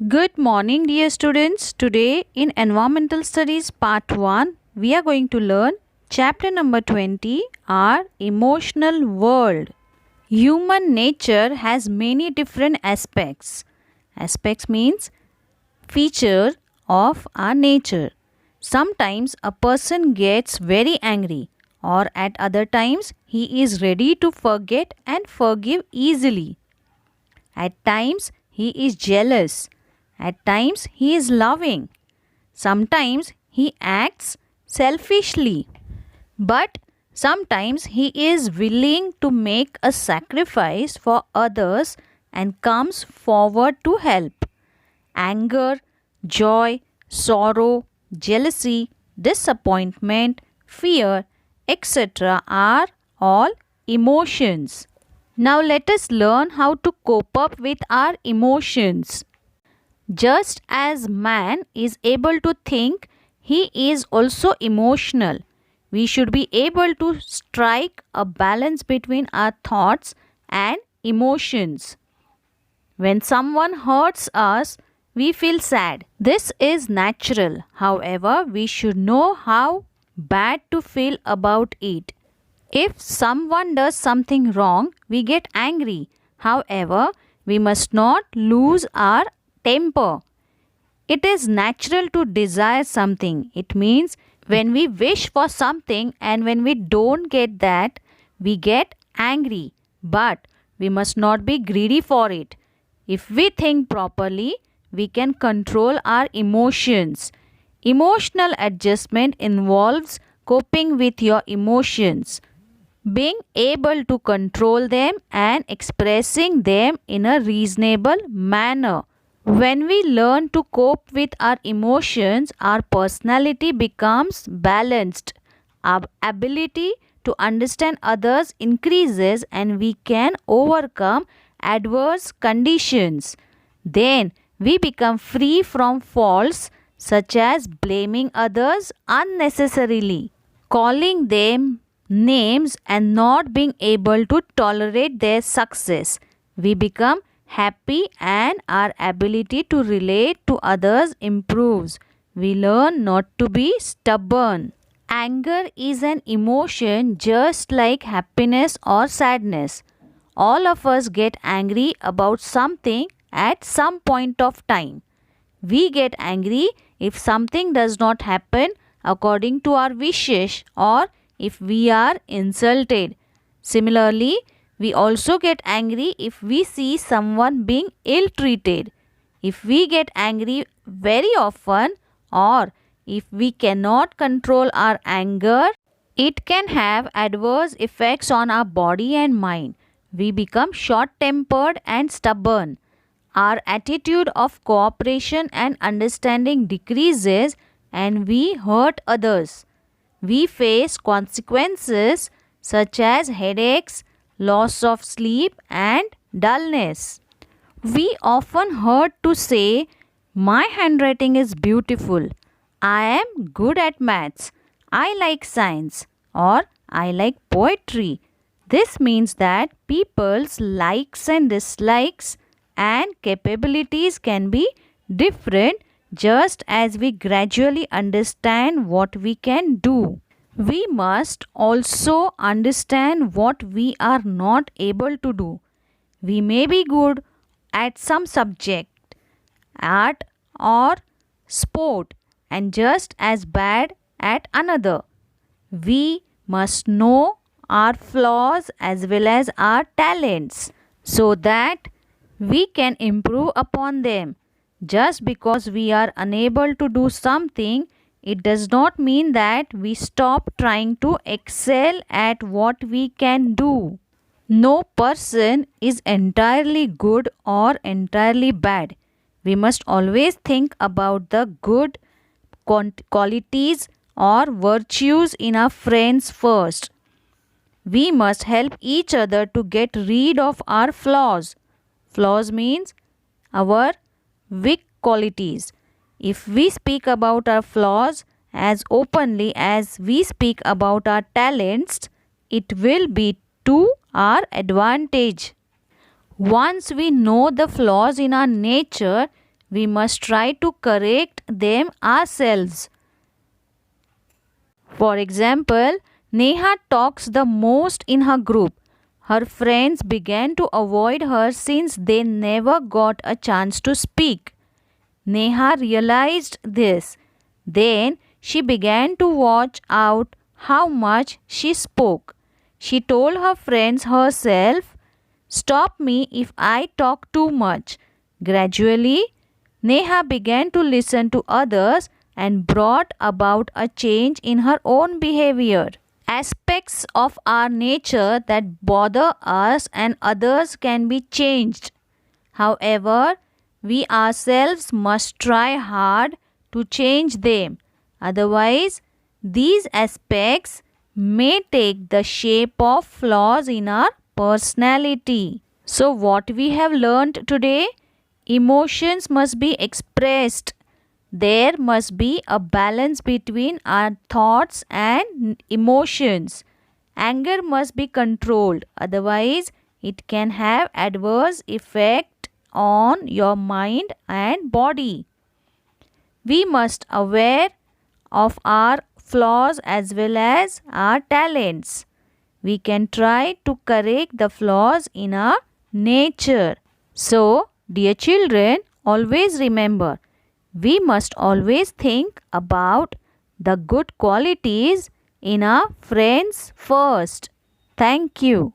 Good morning, dear students. Today, in Environmental Studies Part 1, we are going to learn chapter number 20, Our Emotional World. Human nature has many different aspects. Aspects means feature of our nature. Sometimes a person gets very angry, or at other times he is ready to forget and forgive easily. At times he is jealous. At times he is loving. Sometimes he acts selfishly. But sometimes he is willing to make a sacrifice for others and comes forward to help. Anger, joy, sorrow, jealousy, disappointment, fear, etc. are all emotions. Now let us learn how to cope up with our emotions. Just as man is able to think, he is also emotional. We should be able to strike a balance between our thoughts and emotions. When someone hurts us, we feel sad. This is natural. However, we should know how bad to feel about it. If someone does something wrong, we get angry. However, we must not lose our temper. It is natural to desire something. It means when we wish for something and when we don't get that, we get angry. But we must not be greedy for it. If we think properly, we can control our emotions. Emotional adjustment involves coping with your emotions, being able to control them and expressing them in a reasonable manner. When we learn to cope with our emotions, our personality becomes balanced. Our ability to understand others increases and we can overcome adverse conditions. Then we become free from faults such as blaming others unnecessarily, calling them names, and not being able to tolerate their success. We become happy and our ability to relate to others improves. We learn not to be stubborn. Anger is an emotion just like happiness or sadness. All of us get angry about something at some point of time. We get angry if something does not happen according to our wishes or if we are insulted. Similarly, we also get angry if we see someone being ill treated. If we get angry very often or if we cannot control our anger, it can have adverse effects on our body and mind. We become short tempered and stubborn. Our attitude of cooperation and understanding decreases and we hurt others. We face consequences such as headaches, loss of sleep, and dullness. We often heard to say, "My handwriting is beautiful. I am good at maths. I like science," or "I like poetry." This means that people's likes and dislikes and capabilities can be different just as we gradually understand what we can do. We must also understand what we are not able to do. We may be good at some subject, art or sport, and just as bad at another. We must know our flaws as well as our talents so that we can improve upon them. Just because we are unable to do something, it does not mean that we stop trying to excel at what we can do. No person is entirely good or entirely bad. We must always think about the good qualities or virtues in our friends first. We must help each other to get rid of our flaws. Flaws means our weak qualities. If we speak about our flaws as openly as we speak about our talents, it will be to our advantage. Once we know the flaws in our nature, we must try to correct them ourselves. For example, Neha talks the most in her group. Her friends began to avoid her since they never got a chance to speak. Neha realized this. Then she began to watch out how much she spoke. She told her friends herself, "Stop me if I talk too much." Gradually, Neha began to listen to others and brought about a change in her own behavior. Aspects of our nature that bother us and others can be changed. However, we ourselves must try hard to change them. Otherwise, these aspects may take the shape of flaws in our personality. So, what we have learned today? Emotions must be expressed. There must be a balance between our thoughts and emotions. Anger must be controlled, otherwise, it can have adverse effect on your mind and body. We must aware of our flaws as well as our talents. We can try to correct the flaws in our nature. So, dear children, always remember, we must always think about the good qualities in our friends first. Thank you.